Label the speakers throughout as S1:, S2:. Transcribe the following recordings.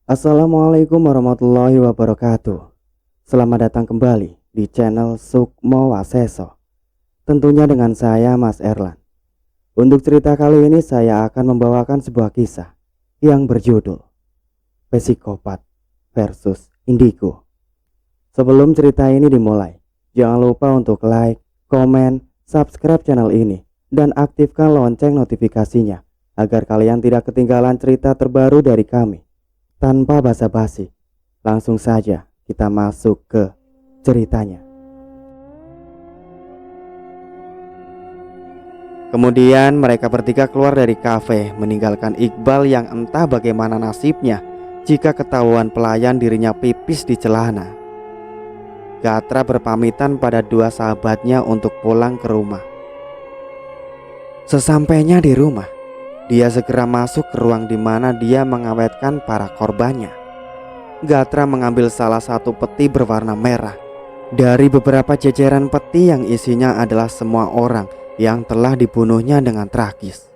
S1: Assalamualaikum warahmatullahi wabarakatuh. Selamat datang kembali di channel Sukmo Waseso. Tentunya dengan saya Mas Erlan. Untuk cerita kali ini saya akan membawakan sebuah kisah yang berjudul Psikopat versus Indigo. Sebelum cerita ini dimulai, jangan lupa untuk like, komen, subscribe channel ini dan aktifkan lonceng notifikasinya agar kalian tidak ketinggalan cerita terbaru dari kami. Tanpa basa-basi, langsung saja kita masuk ke ceritanya. Kemudian mereka bertiga keluar dari kafe, meninggalkan Iqbal yang entah bagaimana nasibnya jika ketahuan pelayan dirinya pipis di celana. Gatra berpamitan pada dua sahabatnya untuk pulang ke rumah. Sesampainya di rumah, dia segera masuk ke ruang di mana dia mengawetkan para korbannya. Gatra mengambil salah satu peti berwarna merah dari beberapa jejeran peti yang isinya adalah semua orang yang telah dibunuhnya dengan tragis.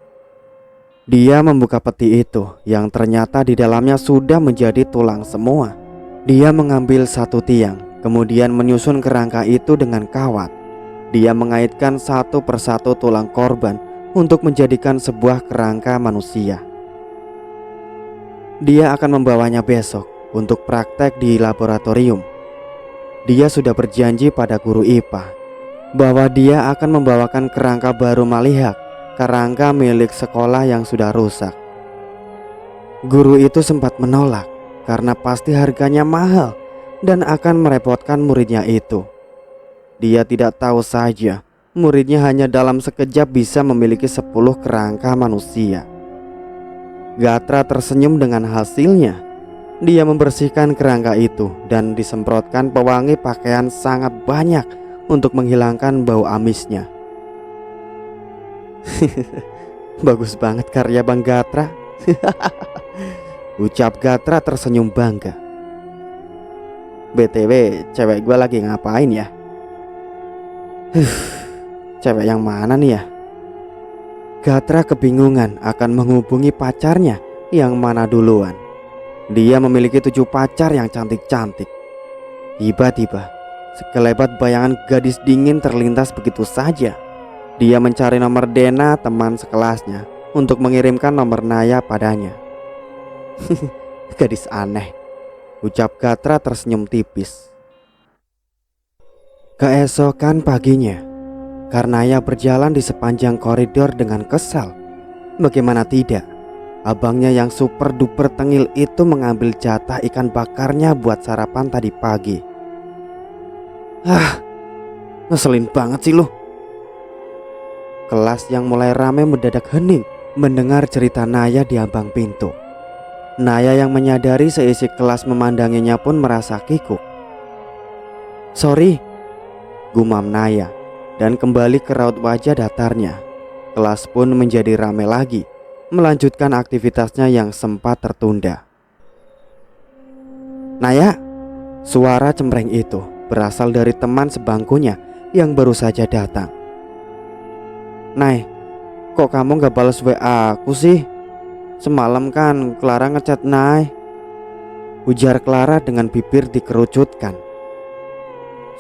S1: Dia membuka peti itu yang ternyata di dalamnya sudah menjadi tulang semua. Dia mengambil satu tiang, kemudian menyusun kerangka itu dengan kawat. Dia mengaitkan satu persatu tulang korban untuk menjadikan sebuah kerangka manusia. Dia akan membawanya besok untuk praktek di laboratorium. Dia sudah berjanji pada guru IPA bahwa dia akan membawakan kerangka baru melihat kerangka milik sekolah yang sudah rusak. Guru itu sempat menolak karena pasti harganya mahal dan akan merepotkan muridnya itu. Dia tidak tahu saja muridnya hanya dalam sekejap bisa memiliki 10 kerangka manusia. Gatra tersenyum dengan hasilnya. Dia membersihkan kerangka itu dan disemprotkan pewangi pakaian sangat banyak untuk menghilangkan bau amisnya. Bagus banget karya Bang Gatra. Ucap Gatra tersenyum bangga. BTW, cewek gue lagi ngapain ya? Cewek yang mana nih ya? Gatra kebingungan akan menghubungi pacarnya yang mana duluan. Dia memiliki 7 pacar yang cantik-cantik. Tiba-tiba sekelebat bayangan gadis dingin terlintas begitu saja. Dia mencari nomor Dena, teman sekelasnya, untuk mengirimkan nomor Naya padanya. Gadis aneh, ucap Gatra tersenyum tipis. Keesokan paginya, Karnaya berjalan di sepanjang koridor dengan kesal. Bagaimana tidak, abangnya yang super duper tengil itu mengambil jatah ikan bakarnya buat sarapan tadi pagi. Ngeselin banget sih lu. Kelas yang mulai ramai mendadak hening mendengar cerita Naya di ambang pintu. Naya yang menyadari seisi kelas memandanginya pun merasa kikuk. Sorry, gumam Naya dan kembali ke raut wajah datarnya. Kelas pun menjadi ramai lagi, melanjutkan aktivitasnya yang sempat tertunda. Naya, suara cempreng itu berasal dari teman sebangkunya yang baru saja datang. Nay, kok kamu gak balas WA aku sih? Semalam kan Clara ngechat Nay, ujar Clara dengan bibir dikerucutkan.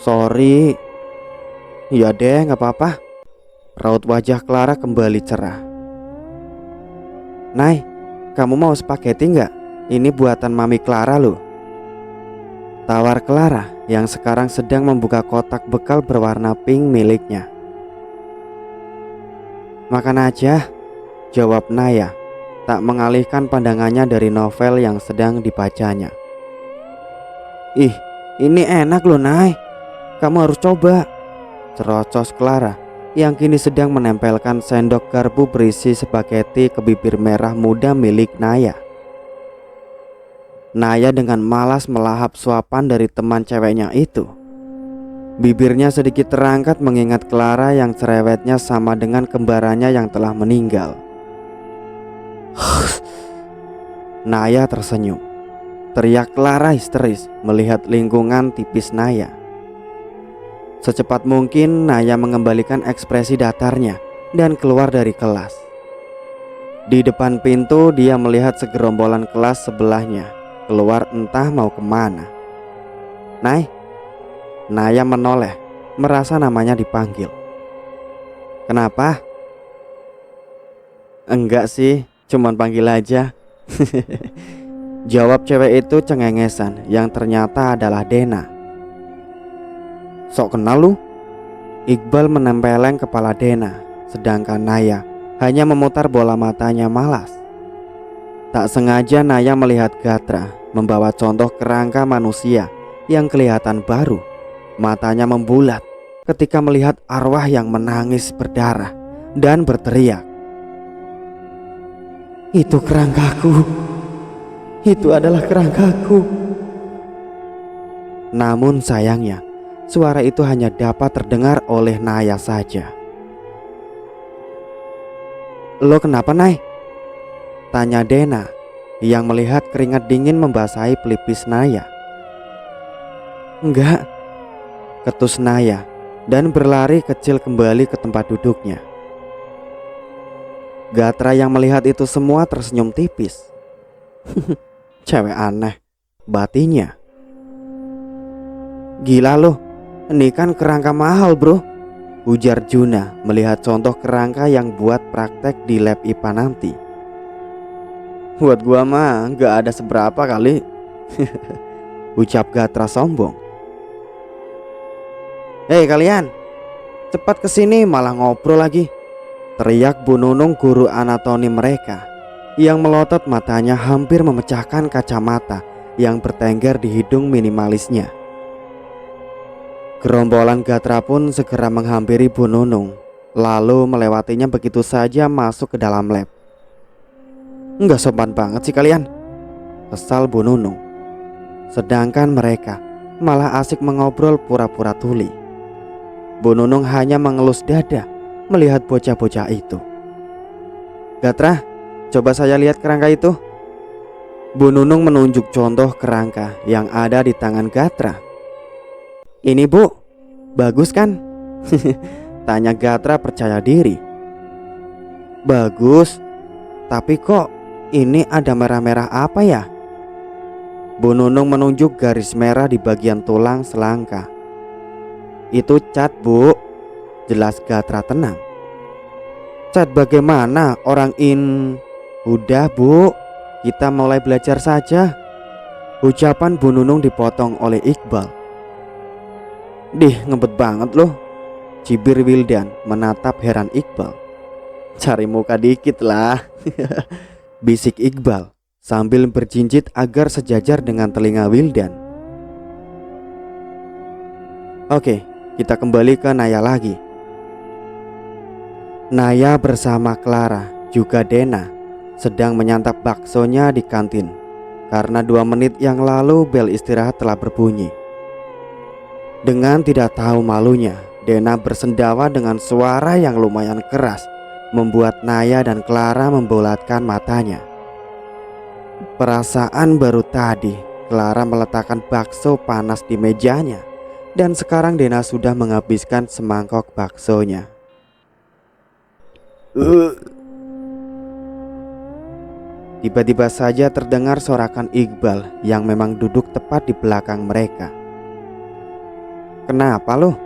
S1: Sorry. Iya deh, gak apa-apa. Raut wajah Clara kembali cerah. Nay, kamu mau spaghetti gak? Ini buatan Mami Clara loh. Tawar Clara yang sekarang sedang membuka kotak bekal berwarna pink miliknya. Makan aja, jawab Naya, tak mengalihkan pandangannya dari novel yang sedang dibacanya. Ih, ini enak loh Nay, kamu harus coba, cerocos Clara yang kini sedang menempelkan sendok garpu berisi spaghetti ke bibir merah muda milik Naya. Naya dengan malas melahap suapan dari teman ceweknya itu. Bibirnya sedikit terangkat mengingat Clara yang cerewetnya sama dengan kembarannya yang telah meninggal. Naya tersenyum. Teriak Clara histeris melihat lingkungan tipis Naya. Secepat mungkin Naya mengembalikan ekspresi datarnya dan keluar dari kelas. Di depan pintu dia melihat segerombolan kelas sebelahnya. keluar entah mau kemana. "Nay." Naya menoleh, merasa namanya dipanggil. "Kenapa?" "Enggak sih, cuman panggil aja." Jawab cewek itu cengengesan yang ternyata adalah Dena. "Sok kenal lu?" Iqbal menempeleng kepala Dena, sedangkan Naya hanya memutar bola matanya malas. Tak sengaja Naya melihat Gatra membawa contoh kerangka manusia yang kelihatan baru. Matanya membulat ketika melihat arwah yang menangis berdarah dan berteriak, "Itu kerangkaku, itu adalah kerangkaku." Namun sayangnya suara itu hanya dapat terdengar oleh Naya saja. "Lo kenapa, Nay?" tanya Dena yang melihat keringat dingin membasahi pelipis Naya. "Enggak," ketus Naya dan berlari kecil kembali ke tempat duduknya. Gatra yang melihat itu semua tersenyum tipis. "Cewek aneh," batinya. "Gila loh, ini kan kerangka mahal bro," ujar Juna melihat contoh kerangka yang buat praktek di lab IPA nanti. "Buat gua mah gak ada seberapa kali," ucap Gatra sombong. "Hei kalian, cepat kesini malah ngobrol lagi," teriak Bu Nunung, guru anatomi mereka, yang melotot matanya hampir memecahkan kacamata yang bertengger di hidung minimalisnya. Gerombolan Gatra pun segera menghampiri Bu Nunung, lalu melewatinya begitu saja masuk ke dalam lab. "Nggak sopan banget sih kalian," kesal Bu Nunung. Sedangkan mereka malah asik mengobrol pura-pura tuli. Bu Nunung hanya mengelus dada melihat bocah-bocah itu. "Gatra, coba saya lihat kerangka itu." Bu Nunung menunjuk contoh kerangka yang ada di tangan Gatra. "Ini Bu, bagus kan?" tanya Gatra percaya diri. "Bagus, tapi kok ini ada merah-merah apa ya?" Bu Nunung menunjuk garis merah di bagian tulang selangka. "Itu cat Bu," jelas Gatra tenang. "Cat bagaimana orang Udah Bu, kita mulai belajar saja." Ucapan Bu Nunung dipotong oleh Iqbal. "Dih, ngebet banget loh," cibir Wildan menatap heran Iqbal. "Cari muka dikit lah," bisik Iqbal sambil berjinjit agar sejajar dengan telinga Wildan. "Oke, kita kembali ke Naya lagi." Naya bersama Clara juga Dena sedang menyantap baksonya di kantin karena 2 menit yang lalu bel istirahat telah berbunyi. Dengan tidak tahu malunya, Dena bersendawa dengan suara yang lumayan keras, membuat Naya dan Clara membulatkan matanya. Perasaan baru tadi Clara meletakkan bakso panas di mejanya, dan sekarang Dena sudah menghabiskan semangkok baksonya. Tiba-tiba saja terdengar sorakan Iqbal yang memang duduk tepat di belakang mereka. "Kenapa lo?"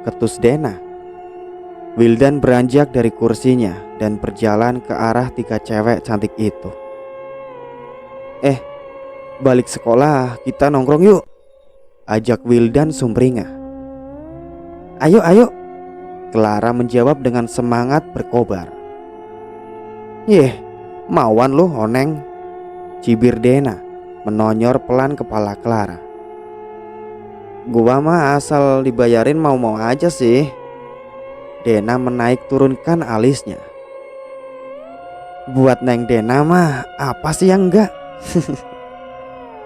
S1: ketus Dena. Wildan beranjak dari kursinya dan berjalan ke arah 3 cewek cantik itu. Balik sekolah kita nongkrong yuk," ajak Wildan sumringah. "Ayo ayo," Clara menjawab dengan semangat berkobar. "Yeh, mauan lu oneng," cibir Dena menonyor pelan kepala Clara. "Gua mah asal dibayarin mau-mau aja sih." Dena menaik turunkan alisnya. "Buat Neng Dena mah apa sih yang enggak?"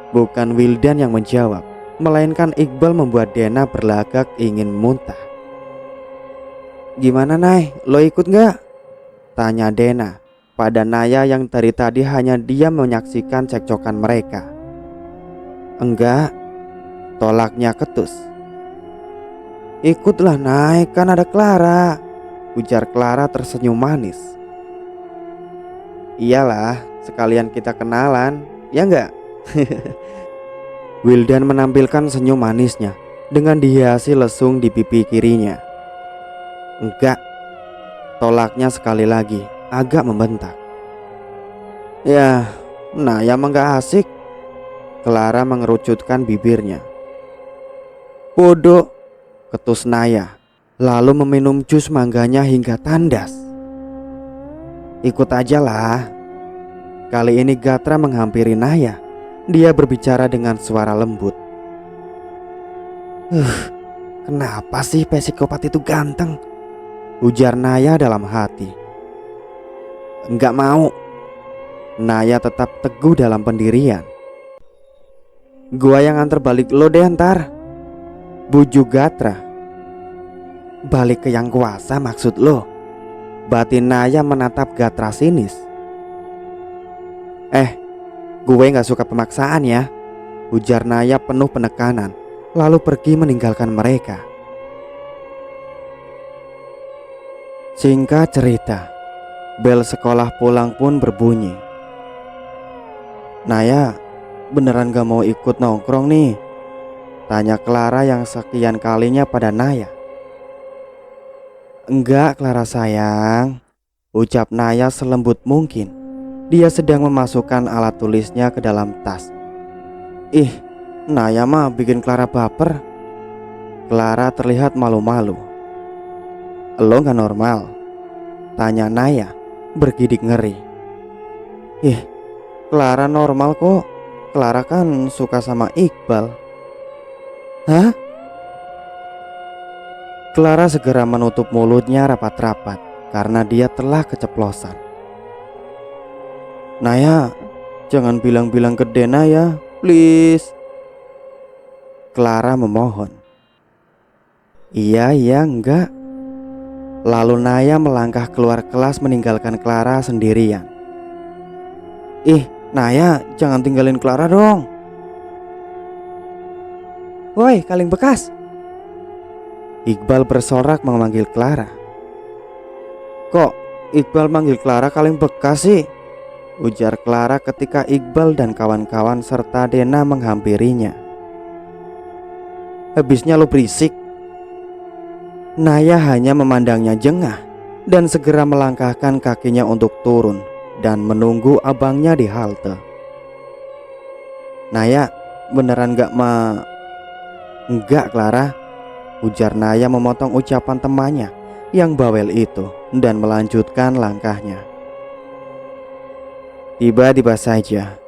S1: Bukan Wildan yang menjawab, melainkan Iqbal membuat Dena berlagak ingin muntah. "Gimana Nay, lo ikut gak?" tanya Dena pada Naya yang dari tadi hanya diam menyaksikan cekcokan mereka. "Enggak," tolaknya ketus. "Ikutlah Nay, kan ada Clara," ujar Clara tersenyum manis. "Iyalah, sekalian kita kenalan, ya enggak?" Wildan menampilkan senyum manisnya dengan dihiasi lesung di pipi kirinya. Enggak, tolaknya sekali lagi, agak membentak. Ya, Naya emang gak asik. Clara mengerucutkan bibirnya. Bodoh, ketus Naya, lalu meminum jus mangganya hingga tandas. Ikut aja lah. Kali ini Gatra menghampiri Naya. Dia berbicara dengan suara lembut. Kenapa sih psikopat itu ganteng? Ujar Naya dalam hati. Enggak mau. Naya tetap teguh dalam pendirian. Gua yang antar balik lo deh ntar, bujuk Gatra. Balik ke yang kuasa maksud lo? Batin Naya menatap Gatra sinis. Gue gak suka pemaksaan ya, ujar Naya penuh penekanan, lalu pergi meninggalkan mereka. Singkat cerita, bel sekolah pulang pun berbunyi. Naya, beneran gak mau ikut nongkrong nih? Tanya Clara yang sekian kalinya pada Naya. Enggak Clara sayang, ucap Naya selembut mungkin. Dia sedang memasukkan alat tulisnya ke dalam tas. Ih, Naya mah bikin Clara baper. Clara terlihat malu-malu. Lo gak normal? Tanya Naya bergidik ngeri. Ih, Clara normal kok. Clara kan suka sama Iqbal. Hah? Clara segera menutup mulutnya rapat-rapat karena dia telah keceplosan. Naya, jangan bilang-bilang gede Naya, please. Clara memohon. Iya, enggak. Lalu Naya melangkah keluar kelas meninggalkan Clara sendirian. Ih, Naya, jangan tinggalin Clara dong. Woi, kaleng bekas. Iqbal bersorak memanggil Clara. Kok Iqbal manggil Clara kaleng bekas sih? Ujar Clara ketika Iqbal dan kawan-kawan serta Dena menghampirinya. Habisnya lo berisik. Naya hanya memandangnya jengah dan segera melangkahkan kakinya untuk turun dan menunggu abangnya di halte. Naya, beneran gak Enggak Clara, ujar Naya memotong ucapan temannya yang bawel itu dan melanjutkan langkahnya. Tiba-tiba saja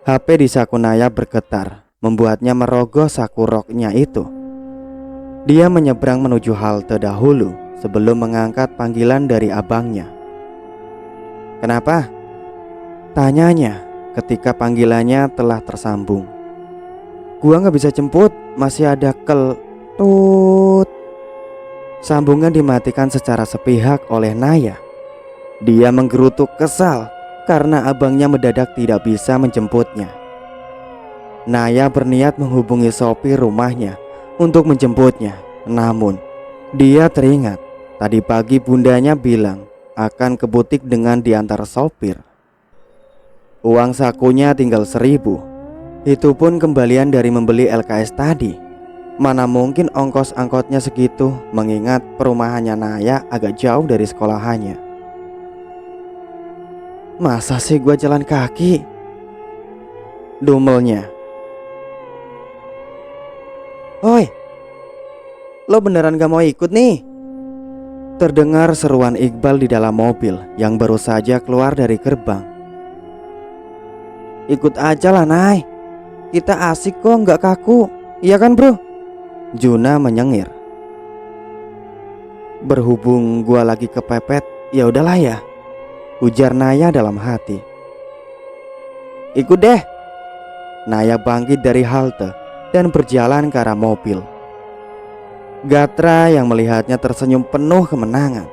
S1: HP di saku Naya bergetar, membuatnya merogoh saku roknya itu. Dia menyeberang menuju halte dahulu sebelum mengangkat panggilan dari abangnya. Kenapa? Tanyanya ketika panggilannya telah tersambung. Gua gak bisa jemput, masih ada tut. Sambungan dimatikan secara sepihak oleh Naya. Dia menggerutuk kesal karena abangnya mendadak tidak bisa menjemputnya. Naya berniat menghubungi sopir rumahnya untuk menjemputnya. Namun dia teringat tadi pagi bundanya bilang akan ke butik dengan diantar sopir. Uang sakunya tinggal 1.000. Itu pun kembalian dari membeli LKS tadi. Mana mungkin ongkos angkotnya segitu, mengingat perumahannya Naya agak jauh dari sekolahannya. Masa sih gua jalan kaki? Dumelnya. Oi, lo beneran gak mau ikut nih? Terdengar seruan Iqbal di dalam mobil yang baru saja keluar dari gerbang. Ikut aja lah Nay, kita asik kok gak kaku. Iya kan bro? Juna menyengir. Berhubung gua lagi kepepet, ya udahlah ya, ujar Naya dalam hati. Ikut deh. Naya bangkit dari halte dan berjalan ke arah mobil. Gatra yang melihatnya tersenyum penuh kemenangan.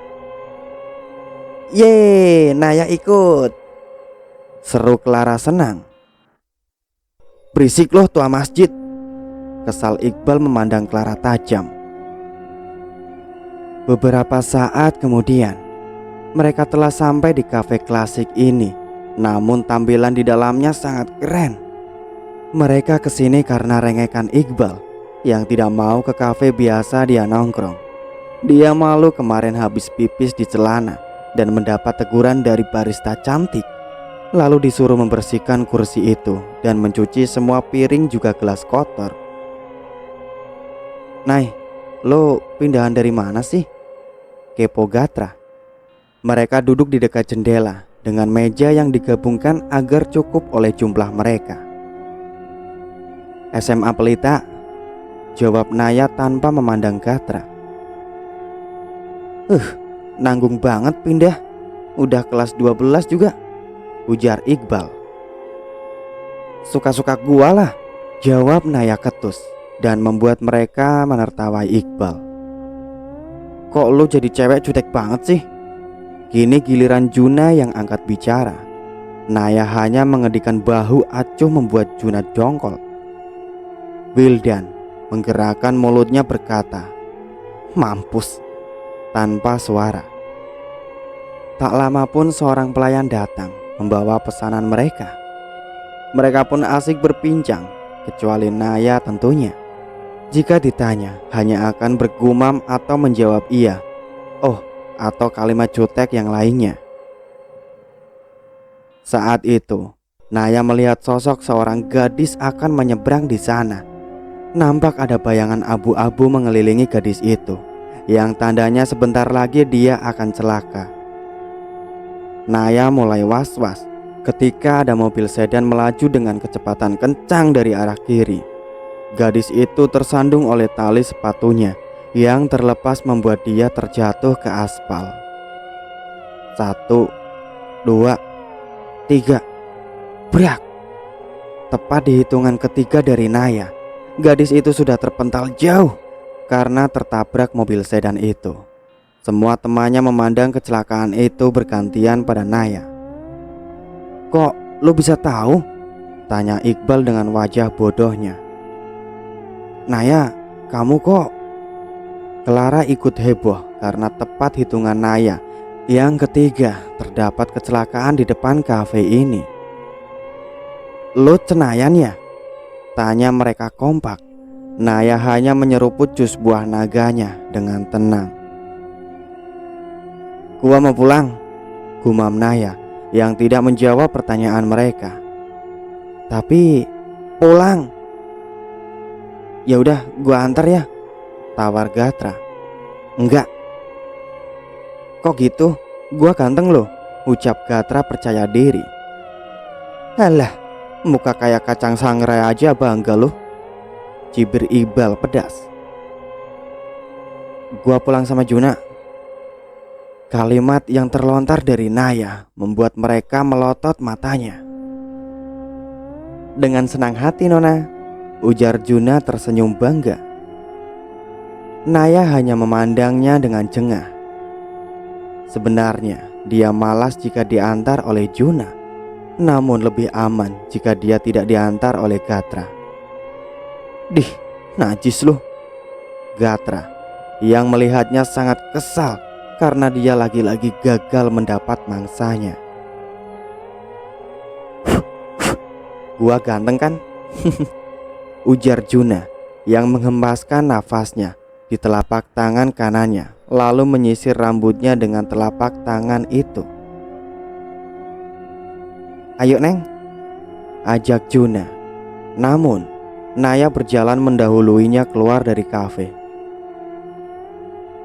S1: Yeay, Naya ikut, seru Clara senang. Berisik loh tua masjid, kesal Iqbal memandang Clara tajam. Beberapa saat kemudian mereka telah sampai di kafe klasik ini. Namun tampilan di dalamnya sangat keren. Mereka kesini karena rengekan Iqbal yang tidak mau ke kafe biasa dia nongkrong. Dia malu kemarin habis pipis di celana dan mendapat teguran dari barista cantik. Lalu disuruh membersihkan kursi itu dan mencuci semua piring juga gelas kotor. "Nay, lo pindahan dari mana sih?" kepo Gatra. Mereka duduk di dekat jendela dengan meja yang digabungkan agar cukup oleh jumlah mereka. "SMA Pelita," jawab Naya tanpa memandang Gatra. Nanggung banget pindah. Udah kelas 12 juga," ujar Iqbal. "Suka-suka gua lah," jawab Naya ketus dan membuat mereka menertawai Iqbal. "Kok lu jadi cewek jutek banget sih?" Kini giliran Juna yang angkat bicara. Naya hanya mengedikan bahu acuh membuat Juna dongkol. Wildan menggerakkan mulutnya berkata, "Mampus," tanpa suara. Tak lama pun seorang pelayan datang membawa pesanan mereka. Mereka pun asik berbincang, kecuali Naya tentunya. Jika ditanya, hanya akan bergumam atau menjawab iya, oh, atau kalimat jutek yang lainnya. Saat itu, Naya melihat sosok seorang gadis akan menyeberang di sana. Nampak ada bayangan abu-abu mengelilingi gadis itu, yang tandanya sebentar lagi dia akan celaka. Naya mulai was-was ketika ada mobil sedan melaju dengan kecepatan kencang dari arah kiri. Gadis itu tersandung oleh tali sepatunya yang terlepas membuat dia terjatuh ke aspal. 1, 2, 3, brak. Tepat di hitungan ketiga dari Naya, gadis itu sudah terpental jauh karena tertabrak mobil sedan itu. Semua temannya memandang kecelakaan itu bergantian pada Naya. "Kok lu bisa tahu?" tanya Iqbal dengan wajah bodohnya. "Naya, kamu kok?" Clara ikut heboh karena tepat hitungan Naya yang ketiga terdapat kecelakaan di depan kafe ini. "Lu Cenayan ya?" tanya mereka kompak. Naya hanya menyeruput jus buah naganya dengan tenang. "Gua mau pulang," gumam Naya yang tidak menjawab pertanyaan mereka. "Tapi pulang?" "Ya udah, gua antar ya," tawar Gatra. "Enggak." "Kok gitu? Gua ganteng loh," ucap Gatra percaya diri. "Alah, muka kayak kacang sangrai aja bangga loh," cibir Iqbal pedas. "Gua pulang sama Juna." Kalimat yang terlontar dari Naya membuat mereka melotot matanya. "Dengan senang hati, Nona," ujar Juna tersenyum bangga. Naya hanya memandangnya dengan jengah. Sebenarnya dia malas jika diantar oleh Juna, namun lebih aman jika dia tidak diantar oleh Gatra. "Dih, najis lu," Gatra yang melihatnya sangat kesal karena dia lagi-lagi gagal mendapat mangsanya. "Gua ganteng kan?" ujar Juna yang menghembaskan nafasnya di telapak tangan kanannya, lalu menyisir rambutnya dengan telapak tangan itu. "Ayo Neng," ajak Juna. Namun Naya berjalan mendahuluinya keluar dari kafe.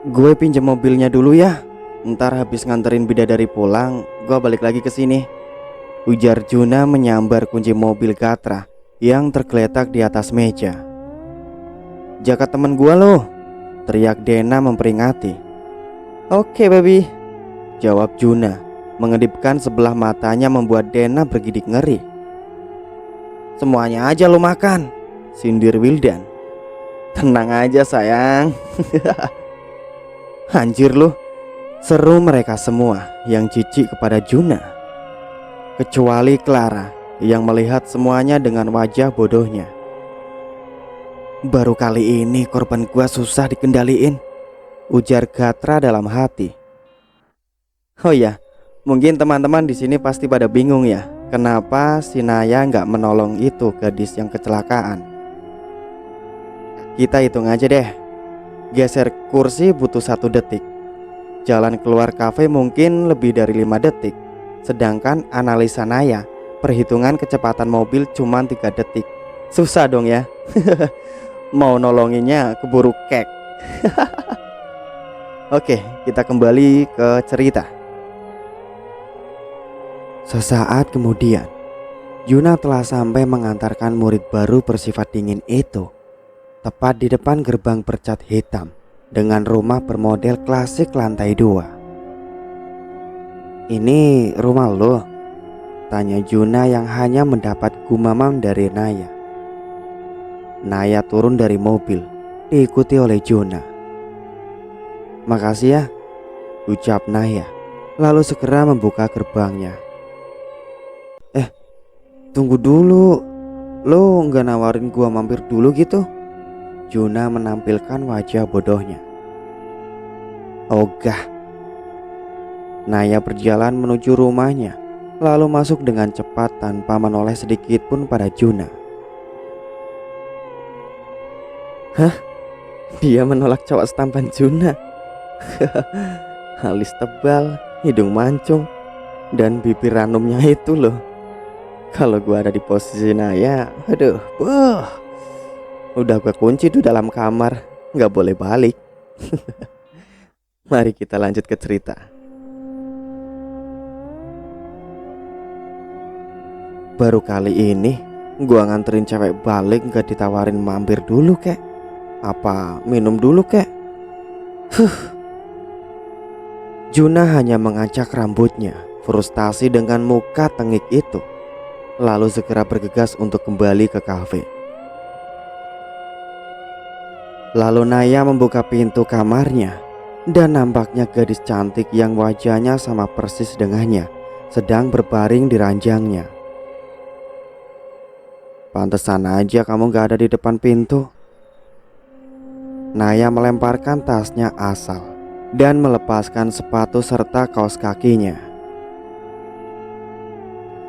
S1: "Gue pinjam mobilnya dulu ya. Ntar habis nganterin bidadari pulang, gue balik lagi ke sini," ujar Juna menyambar kunci mobil Gatra yang tergeletak di atas meja. "Jaket temen gue loh," teriak Dena memperingati. "Oke baby," jawab Juna. Mengedipkan sebelah matanya membuat Dena bergidik ngeri. "Semuanya aja lo makan," sindir Wildan. "Tenang aja sayang." "Anjir lu," seru mereka semua yang jijik kepada Juna, kecuali Clara yang melihat semuanya dengan wajah bodohnya. "Baru kali ini korban gua susah dikendaliin," ujar Gatra dalam hati. "Oh ya, mungkin teman-teman di sini pasti pada bingung ya, kenapa si Naya nggak menolong itu gadis yang kecelakaan. Kita hitung aja deh. Geser kursi butuh 1 detik. Jalan keluar kafe mungkin lebih dari 5 detik. Sedangkan analisa Naya, perhitungan kecepatan mobil cuma 3 detik. Susah dong ya. Mau nolonginnya keburu kek. Oke, kita kembali ke cerita. Sesaat kemudian, Yuna telah sampai mengantarkan murid baru bersifat dingin itu tepat di depan gerbang bercat hitam dengan rumah bermodel klasik lantai 2. "Ini rumah lo?" tanya Yuna yang hanya mendapat gumaman dari Naya. Naya turun dari mobil diikuti oleh Yuna. "Makasih ya," ucap Naya, lalu segera membuka gerbangnya. "Tunggu dulu, lo nggak nawarin gua mampir dulu gitu?" Yuna menampilkan wajah bodohnya. "Ogah." Naya berjalan menuju rumahnya, lalu masuk dengan cepat tanpa menoleh sedikit pun pada Yuna. Hah? Dia menolak cowok setampan Yuna? Alis tebal, hidung mancung, dan bibir ranumnya itu loh. Kalau gua ada di posisi Naya, aduh, udah gua kunci tuh dalam kamar, nggak boleh balik. Mari kita lanjut ke cerita. Baru kali ini gua nganterin cewek balik nggak ditawarin mampir dulu kek. Apa minum dulu kek? Yuna hanya mengacak rambutnya, frustasi dengan muka tengik itu, lalu segera bergegas untuk kembali ke kafe. Lalu Naya membuka pintu kamarnya, dan nampaknya gadis cantik yang wajahnya sama persis dengannya sedang berbaring di ranjangnya. "Pantesan aja kamu gak ada di depan pintu." Naya melemparkan tasnya asal dan melepaskan sepatu serta kaos kakinya.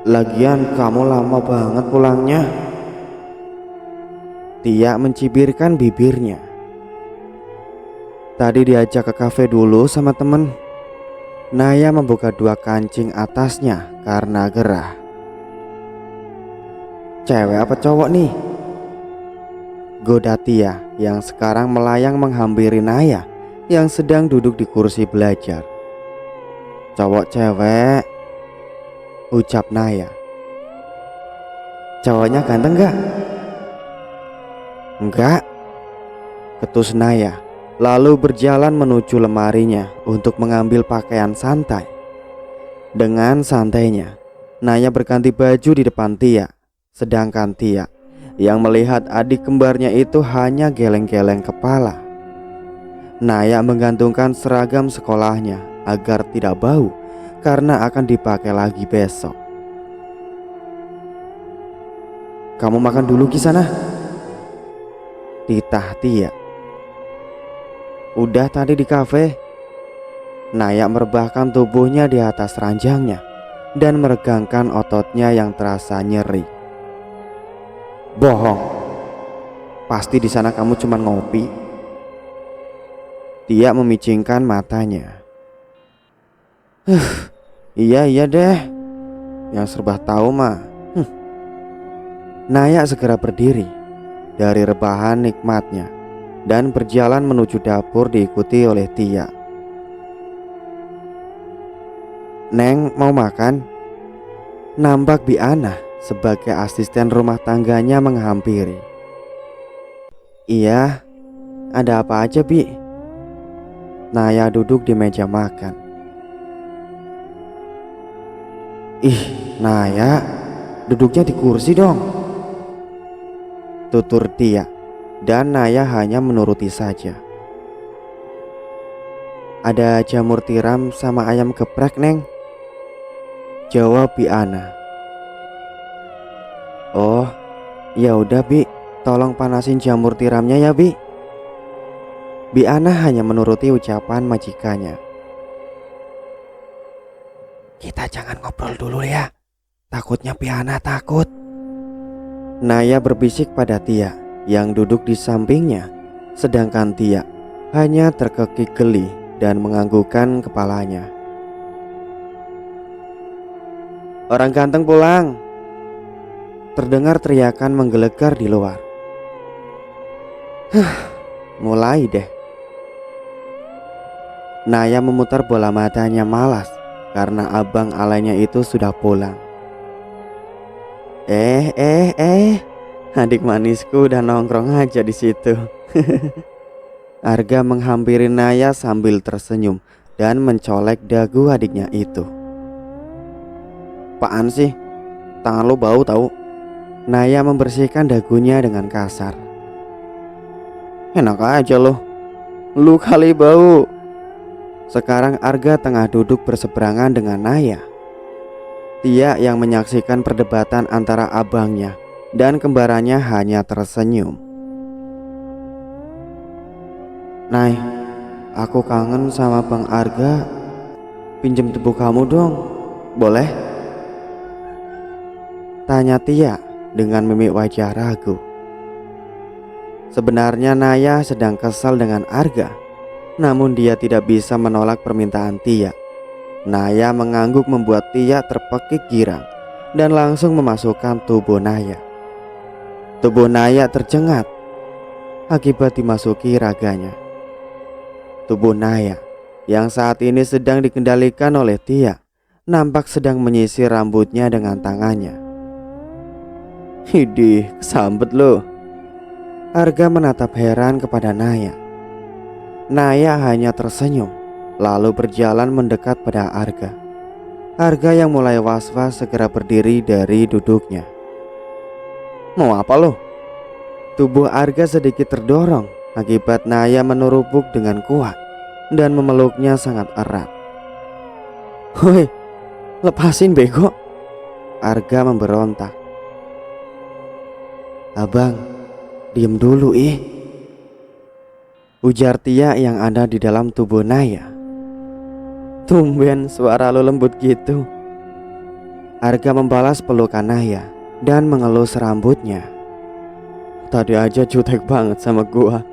S1: "Lagian kamu lama banget pulangnya." Tia mencibirkan bibirnya. "Tadi diajak ke kafe dulu sama temen." Naya membuka 2 kancing atasnya karena gerah. "Cewek apa cowok nih?" goda Tia yang sekarang melayang menghampiri Naya yang sedang duduk di kursi belajar. "Cowok cewek," ucap Naya. "Cowoknya ganteng gak?" "Enggak," ketus Naya, lalu berjalan menuju lemarinya untuk mengambil pakaian santai. Dengan santainya, Naya berganti baju di depan Tia, sedangkan Tia yang melihat adik kembarnya itu hanya geleng-geleng kepala. Naya menggantungkan seragam sekolahnya agar tidak bau karena akan dipakai lagi besok. "Kamu makan dulu di sana," titah Tia. "Udah tadi di kafe." Naya merebahkan tubuhnya di atas ranjangnya dan meregangkan ototnya yang terasa nyeri. "Bohong. Pasti di sana kamu cuma ngopi." Tia memicingkan matanya. Iya deh. Yang serba tahu mah." Naya segera berdiri dari rebahan nikmatnya dan berjalan menuju dapur diikuti oleh Tia. "Neng mau makan?" Nampak Bi Ana sebagai asisten rumah tangganya menghampiri. "Iya, ada apa aja Bi?" Naya duduk di meja makan. "Ih, Naya, duduknya di kursi dong," tutur Tia, dan Naya hanya menuruti saja. "Ada jamur tiram sama ayam geprek Neng," jawab Bi Ana. "Oh, ya udah Bi, tolong panasin jamur tiramnya ya Bi." Bi Ana hanya menuruti ucapan majikannya. "Kita jangan ngobrol dulu ya," takutnya Piana takut. Naya berbisik pada Tia yang duduk di sampingnya, sedangkan Tia hanya terkekik geli dan menganggukkan kepalanya. Orang ganteng pulang. Terdengar teriakan menggelegar di luar. Mulai deh. Naya memutar bola matanya malas karena abang alanya itu sudah pulang. Adik manisku udah nongkrong aja di situ. Arga menghampiri Naya sambil tersenyum dan mencolek dagu adiknya itu. Apaan sih? Tangan lo bau tahu? Naya membersihkan dagunya dengan kasar. Enak aja lo. Lu kali bau. Sekarang Arga tengah duduk berseberangan dengan Naya. Tia yang menyaksikan perdebatan antara abangnya dan kembarannya hanya tersenyum. Nay, aku kangen sama Bang Arga. Pinjem tubuh kamu dong, boleh? Tanya Tia dengan mimik wajah ragu. Sebenarnya Naya sedang kesal dengan Arga, namun dia tidak bisa menolak permintaan Tia. Naya mengangguk membuat Tia terpekik girang dan langsung memasukkan tubuh Naya. Tubuh Naya tercengat akibat dimasuki raganya. Tubuh Naya yang saat ini sedang dikendalikan oleh Tia nampak sedang menyisir rambutnya dengan tangannya. Hidih, kesambet lo. Arga menatap heran kepada Naya. Naya hanya tersenyum, lalu berjalan mendekat pada Arga. Arga yang mulai was-was segera berdiri dari duduknya. Mau apa lo? Tubuh Arga sedikit terdorong akibat Naya menerupuk dengan kuat dan memeluknya sangat erat. Hoi, lepasin bego. Arga memberontak. Abang, diem dulu ujar Tia yang ada di dalam tubuh Naya. Tumben suara lo lembut gitu. Arga membalas pelukan Naya dan mengelus rambutnya. Tadi aja jutek banget sama gua.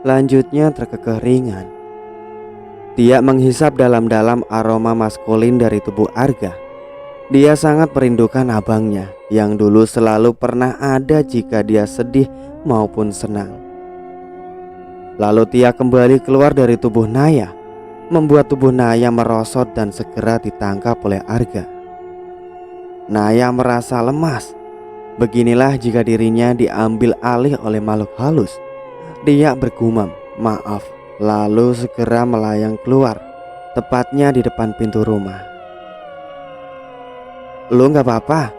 S1: Lanjutnya terkekeh ringan. Tia menghisap dalam-dalam aroma maskulin dari tubuh Arga. Dia sangat merindukan abangnya yang dulu selalu pernah ada jika dia sedih maupun senang. Lalu Tia kembali keluar dari tubuh Naya, membuat tubuh Naya merosot dan segera ditangkap oleh Arga. Naya merasa lemas. Beginilah jika dirinya diambil alih oleh makhluk halus. Dia bergumam, maaf, lalu segera melayang keluar, tepatnya di depan pintu rumah. Lu gak apa-apa?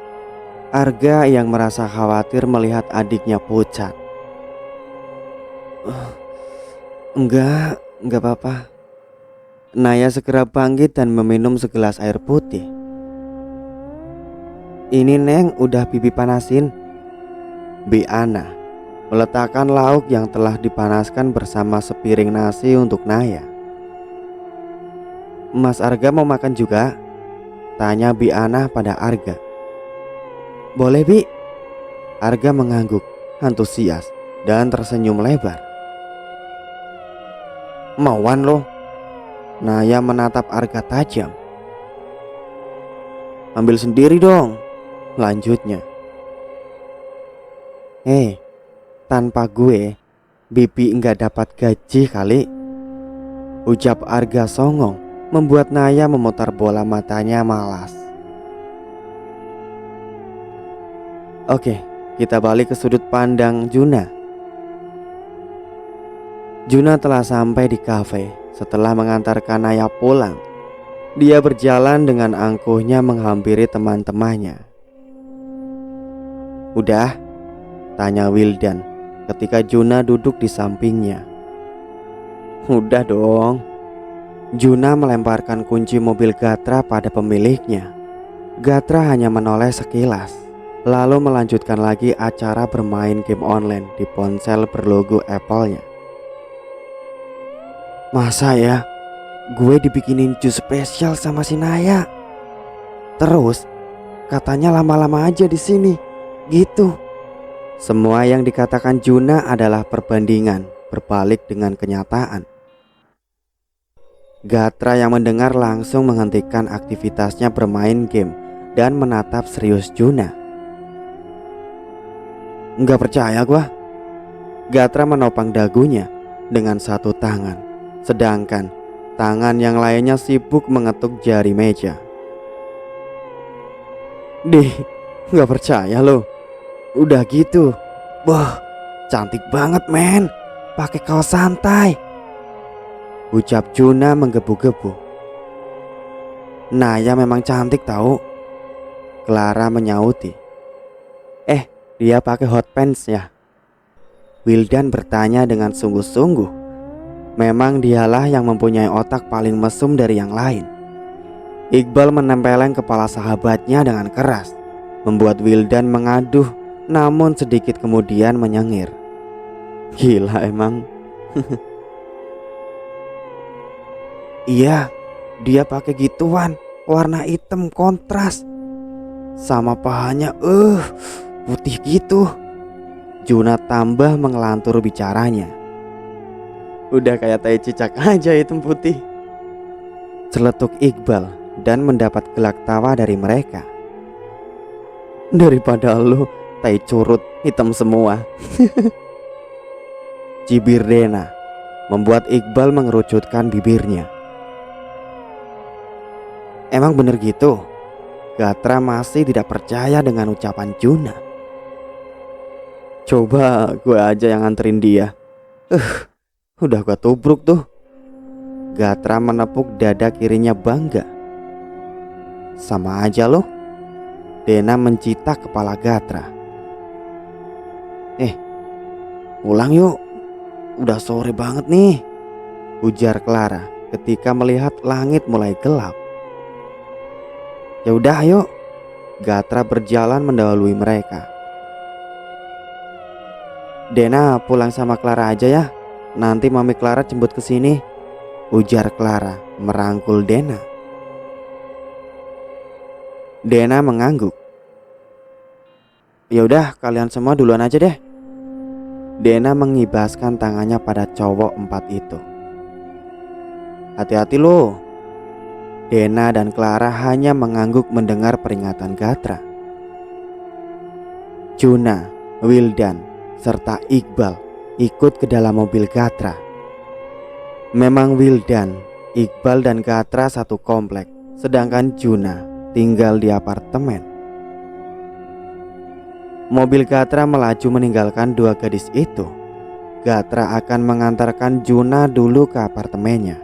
S1: Arga yang merasa khawatir melihat adiknya pucat. Enggak apa-apa. Naya segera bangkit dan meminum segelas air putih. Ini Neng udah bibi panasin. Bi Ana meletakkan lauk yang telah dipanaskan bersama sepiring nasi untuk Naya. Mas Arga mau makan juga? Tanya Bi Ana pada Arga. Boleh Bi. Arga mengangguk, antusias dan tersenyum lebar. Mauan lo? Naya menatap Arga tajam. Ambil sendiri dong. Lanjutnya. Tanpa gue Bibi enggak dapat gaji kali. Ucap Arga songong membuat Naya memutar bola matanya malas. Oke, kita balik ke sudut pandang Juna. Juna telah sampai di kafe setelah mengantarkan Naya pulang. Dia berjalan dengan angkuhnya menghampiri teman-temannya. Udah? Tanya Wildan ketika Juna duduk di sampingnya. Udah dong. Juna melemparkan kunci mobil Gatra pada pemiliknya. Gatra hanya menoleh sekilas, lalu melanjutkan lagi acara bermain game online di ponsel berlogo Apple-nya. Masa ya, gue dibikinin jus spesial sama si Naya. Terus Katanya lama-lama aja di sini. Gitu. Semua yang dikatakan Juna adalah perbandingan berbalik dengan kenyataan. Gatra yang mendengar langsung menghentikan aktivitasnya bermain game dan menatap serius Juna. Nggak percaya gua. Gatra menopang dagunya dengan satu tangan, sedangkan tangan yang lainnya sibuk mengetuk jari meja. Nggak percaya lo. Udah gitu. Wah, cantik banget men. Pakai kaos santai. Ucap Juna menggebu-gebu. Naya memang cantik tahu. Clara menyauti. Dia pakai hot pants ya? Wildan bertanya dengan sungguh-sungguh. Memang dialah yang mempunyai otak paling mesum dari yang lain. Iqbal menempeleng kepala sahabatnya dengan keras, membuat Wildan mengaduh, namun sedikit kemudian menyengir. Gila emang. Iya, dia pakai gituan, warna hitam kontras. Sama pahanya putih gitu. Juna tambah mengelantur bicaranya. Udah kayak tai cicak aja hitam putih. Celetuk Iqbal dan mendapat gelak tawa dari mereka. Daripada lu tai curut hitam semua. Cibir Dena membuat Iqbal mengerucutkan bibirnya. Emang bener gitu? Gatra masih tidak percaya dengan ucapan Juna. Coba gue aja yang nganterin dia. Udah gue tubruk tuh. Gatra menepuk dada kirinya bangga. Sama aja loh. Dena mencitak kepala Gatra. Pulang yuk. Udah sore banget nih, ujar Clara ketika melihat langit mulai gelap. Ya udah ayo. Gatra berjalan mendahului mereka. Dena pulang sama Clara aja ya. Nanti Mami Clara jemput ke sini, ujar Clara merangkul Dena. Dena mengangguk. Ya udah kalian semua duluan aja deh. Dena mengibaskan tangannya pada cowok 4 itu. Hati-hati lo. Dena dan Clara hanya mengangguk mendengar peringatan Gatra. Juna, Wildan, serta Iqbal ikut ke dalam mobil Gatra. Memang Wildan, Iqbal dan Gatra satu komplek, sedangkan Juna tinggal di apartemen. Mobil Gatra melaju meninggalkan 2 gadis itu. Gatra akan mengantarkan Juna dulu ke apartemennya.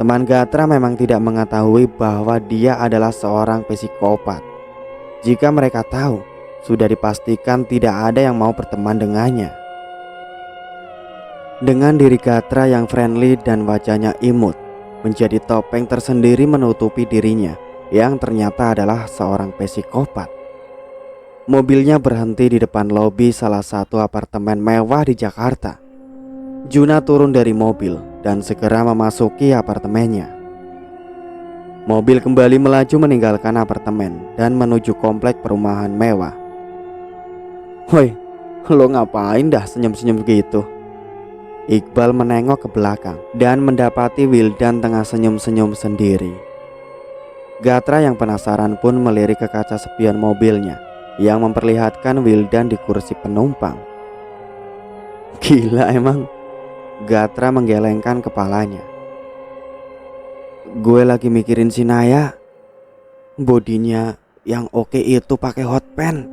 S1: Teman Gatra memang tidak mengetahui bahwa dia adalah seorang psikopat. Jika mereka tahu, sudah dipastikan tidak ada yang mau berteman dengannya. Dengan diri Gatra yang friendly dan wajahnya imut, menjadi topeng tersendiri menutupi dirinya yang ternyata adalah seorang psikopat. Mobilnya berhenti di depan lobi salah satu apartemen mewah di Jakarta. Juna turun dari mobil dan segera memasuki apartemennya. Mobil kembali melaju meninggalkan apartemen dan menuju komplek perumahan mewah. Woi, lo ngapain dah senyum-senyum gitu? Iqbal menengok ke belakang dan mendapati Wildan tengah senyum-senyum sendiri. Gatra yang penasaran pun melirik ke kaca spion mobilnya yang memperlihatkan Wildan di kursi penumpang. Gila emang. Gatra menggelengkan kepalanya. Gue lagi mikirin si Naya. Bodinya yang oke itu pakai hot pants.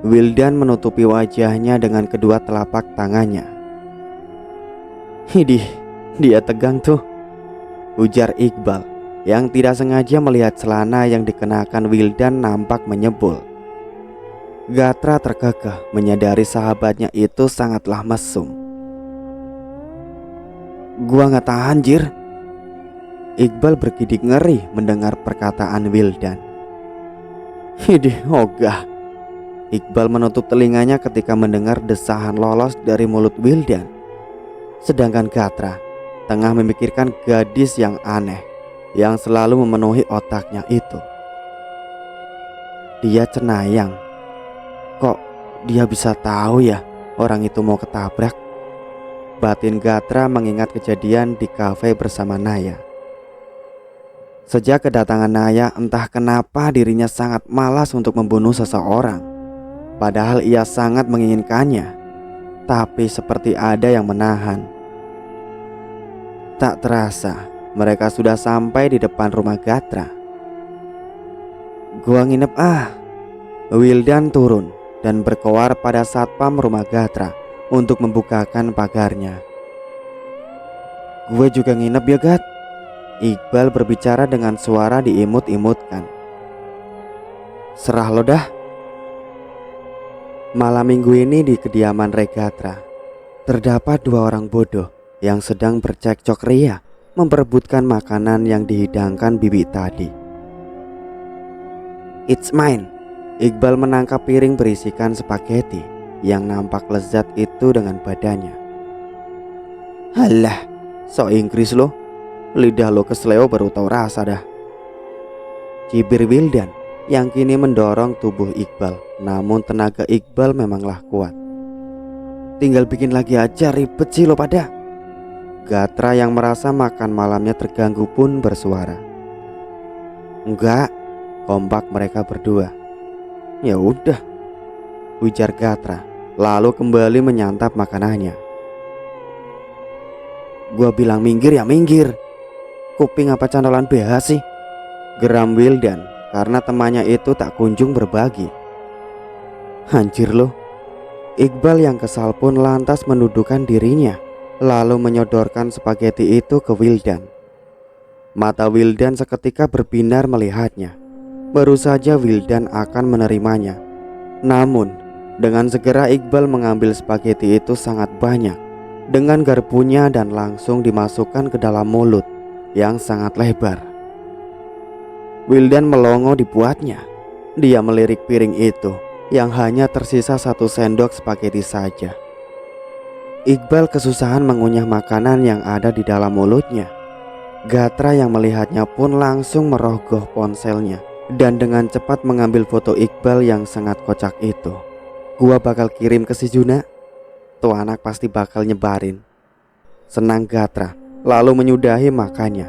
S1: Wildan menutupi wajahnya dengan kedua telapak tangannya. Hidih, dia tegang tuh, ujar Iqbal yang tidak sengaja melihat celana yang dikenakan Wildan nampak menyebul. Gatra terkekeh menyadari sahabatnya itu sangatlah mesum. Gua gak tahan jir. Iqbal bergidik ngeri mendengar perkataan Wildan. Hidih ogah. Iqbal menutup telinganya ketika mendengar desahan lolos dari mulut Wildan. Sedangkan Gatra tengah memikirkan gadis yang aneh yang selalu memenuhi otaknya itu. Dia cenayang. Kok dia bisa tahu ya orang itu mau ketabrak? Batin Gatra mengingat kejadian di kafe bersama Naya. Sejak kedatangan Naya, entah kenapa dirinya sangat malas untuk membunuh seseorang. Padahal ia sangat menginginkannya. Tapi seperti ada yang menahan. Tak terasa, mereka sudah sampai di depan rumah Gatra. Gua nginep Wildan turun dan berkoar pada satpam rumah Gatra untuk membukakan pagarnya. Gue juga nginep ya Gat. Iqbal berbicara dengan suara diimut-imutkan. Serah lo dah. Malam minggu ini di kediaman Regatra terdapat dua orang bodoh yang sedang bercekcok ria memperebutkan makanan yang dihidangkan bibi tadi. It's mine. Iqbal menangkap piring berisikan spaghetti yang nampak lezat itu dengan badannya. Halah, so Inggris lo. Lidah lo kesleo baru tahu rasa dah. Cibir Wildan yang kini mendorong tubuh Iqbal. Namun tenaga Iqbal memanglah kuat. Tinggal bikin lagi aja, ribet sih lo pada. Gatra yang merasa makan malamnya terganggu pun bersuara. Enggak, kompak mereka berdua. Ya udah, ujar Gatra, lalu kembali menyantap makanannya. Gua bilang minggir ya minggir. Kuping apa cantolan BH sih? Geram Wildan karena temannya itu tak kunjung berbagi. Hancur loh. Iqbal yang kesal pun lantas menundukkan dirinya, lalu menyodorkan spaghetti itu ke Wildan. Mata Wildan seketika berbinar melihatnya. Baru saja Wildan akan menerimanya. Namun dengan segera Iqbal mengambil spaghetti itu sangat banyak dengan garpunya dan langsung dimasukkan ke dalam mulut yang sangat lebar. Wildan melongo dibuatnya. Dia melirik piring itu yang hanya tersisa 1 sendok spaghetti saja. Iqbal kesusahan mengunyah makanan yang ada di dalam mulutnya. Gatra yang melihatnya pun langsung merogoh ponselnya dan dengan cepat mengambil foto Iqbal yang sangat kocak itu. Gua bakal kirim ke si Juna. Tuh anak pasti bakal nyebarin. Senang Gatra, lalu menyudahi makannya.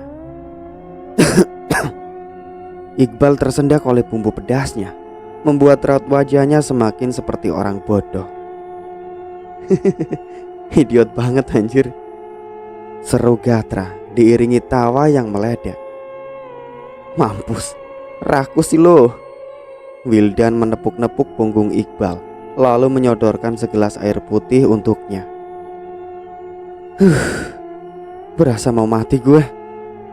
S1: Iqbal tersendak oleh bumbu pedasnya, membuat raut wajahnya semakin seperti orang bodoh. Idiot banget anjir, seru Gatra diiringi tawa yang meledek. Mampus, rakus sih lo. Wildan menepuk-nepuk punggung Iqbal, lalu menyodorkan segelas air putih untuknya. Berasa mau mati gue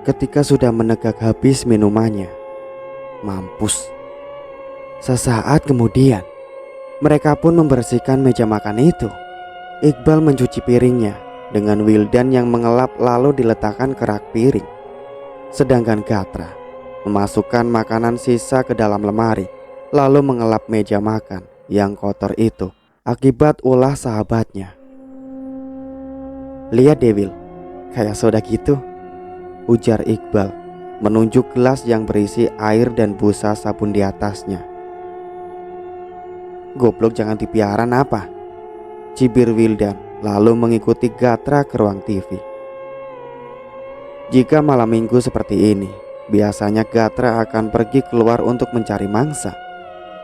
S1: ketika sudah menegak habis minumannya. Mampus. Sesaat kemudian mereka pun membersihkan meja makan itu. Iqbal mencuci piringnya dengan Wildan yang mengelap lalu diletakkan ke rak piring. Sedangkan Gatra memasukkan makanan sisa ke dalam lemari, lalu mengelap meja makan yang kotor itu akibat ulah sahabatnya. Lihat Devil, kayak soda gitu, ujar Iqbal menunjuk gelas yang berisi air dan busa sabun di atasnya. Goblok jangan dipiara apa? Cibir Wildan lalu mengikuti Gatra ke ruang TV. Jika malam minggu seperti ini, biasanya Gatra akan pergi keluar untuk mencari mangsa.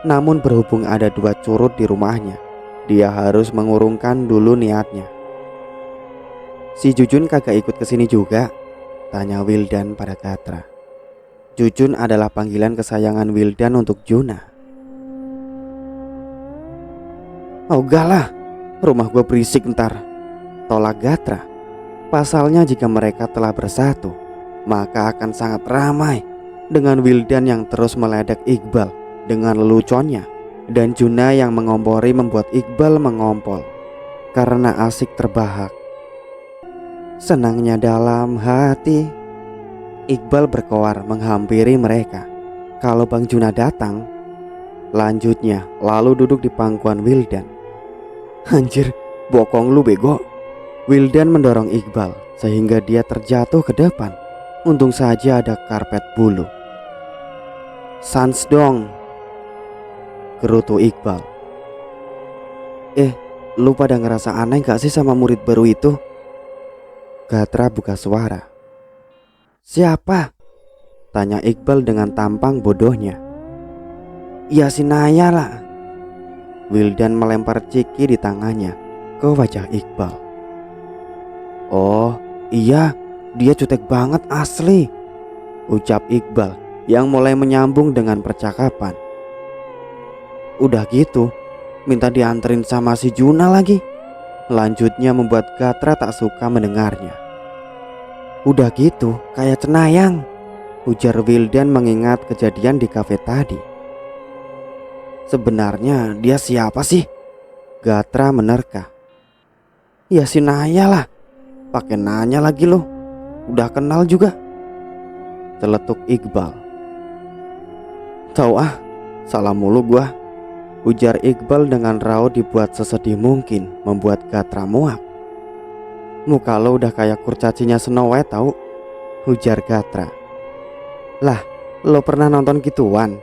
S1: Namun berhubung ada 2 curut di rumahnya, dia harus mengurungkan dulu niatnya. Si Jujun kagak ikut kesini juga? Tanya Wildan pada Gatra. Jujun adalah panggilan kesayangan Wildan untuk Juna. Oh galah, rumah gue berisik ntar, tolak Gatra. Pasalnya jika mereka telah bersatu, maka akan sangat ramai dengan Wildan yang terus meledek Iqbal dengan leluconnya, dan Juna yang mengompori membuat Iqbal mengompol karena asik terbahak. Senangnya dalam hati, Iqbal berkoar menghampiri mereka. Kalau Bang Juna datang, lanjutnya lalu duduk di pangkuan Wildan. Anjir, bokong lu bego. Wildan mendorong Iqbal sehingga dia terjatuh ke depan. Untung saja ada karpet bulu. Sans dong. gerutu Iqbal. Lu pada ngerasa aneh gak sih sama murid baru itu? Gatra buka suara. Siapa? Tanya Iqbal dengan tampang bodohnya. Ya si Naya lah. Wildan melempar ciki di tangannya ke wajah Iqbal. Oh iya, dia jutek banget asli, ucap Iqbal yang mulai menyambung dengan percakapan. Udah gitu, minta dianterin sama si Juna lagi. Lanjutnya membuat Gatra tak suka mendengarnya. Udah gitu, kayak cenayang, ujar Wildan mengingat kejadian di kafe tadi. Sebenarnya dia siapa sih? Gatra menerka. Ya si Naya lah. Pakai nanya lagi lo. Udah kenal juga, celetuk Iqbal. Tahu salah mulu gua, ujar Iqbal dengan raut dibuat sesedih mungkin, membuat Gatra muak. Muka lo udah kayak kurcacinya Snow White tau, ujar Gatra. Lah, lo pernah nonton gituan?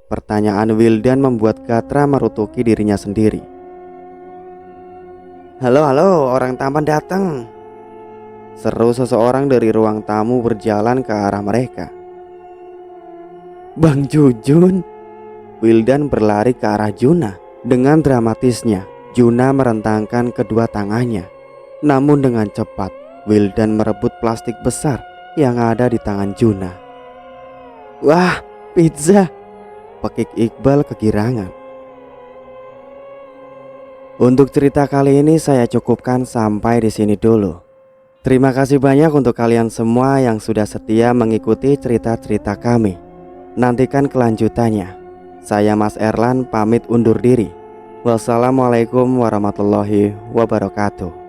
S1: Pertanyaan Wildan membuat Gatra merutuki dirinya sendiri. Halo, orang tampan datang, seru seseorang dari ruang tamu berjalan ke arah mereka. Bang Jujun. Wildan berlari ke arah Juna. Dengan dramatisnya, Juna merentangkan kedua tangannya. Namun dengan cepat, Wildan merebut plastik besar yang ada di tangan Juna. Wah, pizza, pekik Iqbal kegirangan. Untuk cerita kali ini saya cukupkan sampai di sini dulu. Terima kasih banyak untuk kalian semua yang sudah setia mengikuti cerita-cerita kami. Nantikan kelanjutannya. Saya Mas Erlan pamit undur diri. Wassalamualaikum warahmatullahi wabarakatuh.